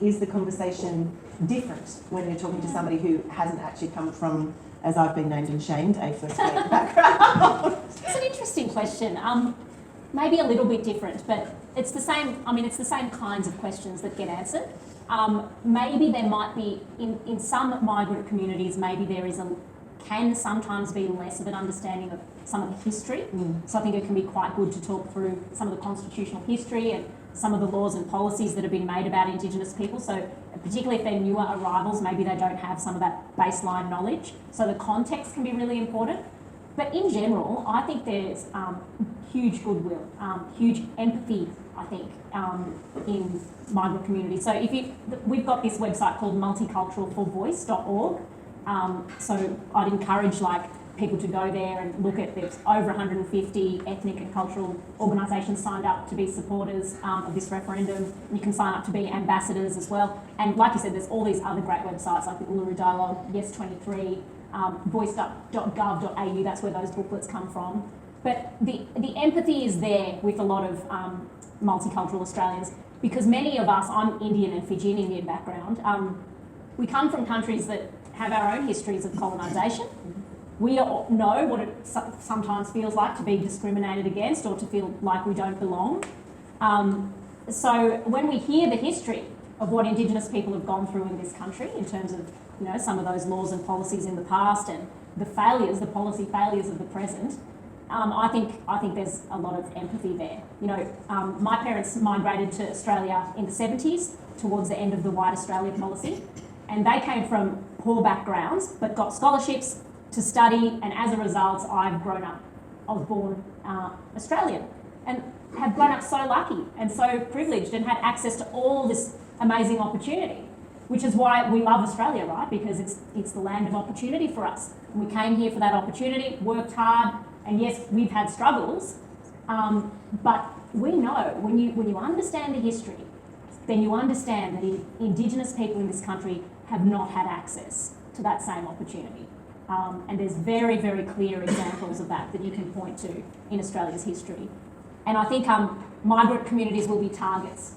is the conversation different when you're talking to somebody who hasn't actually come from, as I've been named and shamed, a first mate background? It's an interesting question. Maybe a little bit different, but it's the same. I mean, it's the same kinds of questions that get answered. Maybe there might be, in some migrant communities, maybe there is can sometimes be less of an understanding of some of the history. So I think it can be quite good to talk through some of the constitutional history and some of the laws and policies that have been made about Indigenous people. So particularly if they're newer arrivals, maybe they don't have some of that baseline knowledge. So the context can be really important. But in general, I think there's huge goodwill, huge empathy, I think, in migrant communities. So we've got this website called multiculturalforvoice.org. So I'd encourage people to go there and look at, there's over 150 ethnic and cultural organisations signed up to be supporters of this referendum. You can sign up to be ambassadors as well. And like you said, there's all these other great websites like the Uluru Dialogue, Yes23, voice.gov.au, that's where those booklets come from. But the empathy is there with a lot of multicultural Australians, because many of us, I'm Indian and Fijian Indian background, we come from countries that have our own histories of colonisation. We know what it sometimes feels like to be discriminated against or to feel like we don't belong. So when we hear the history of what Indigenous people have gone through in this country in terms of some of those laws and policies in the past and the failures, the policy failures of the present, I think there's a lot of empathy there. My parents migrated to Australia in the 70s towards the end of the White Australia policy, and they came from poor backgrounds but got scholarships to study, and as a result, I was born Australian and have grown up so lucky and so privileged and had access to all this amazing opportunity, which is why we love Australia, right? Because it's the land of opportunity for us. And we came here for that opportunity, worked hard, and yes, we've had struggles, but we know when you understand the history, then you understand that Indigenous people in this country have not had access to that same opportunity. And there's very, very clear examples of that you can point to in Australia's history. And I think migrant communities will be targets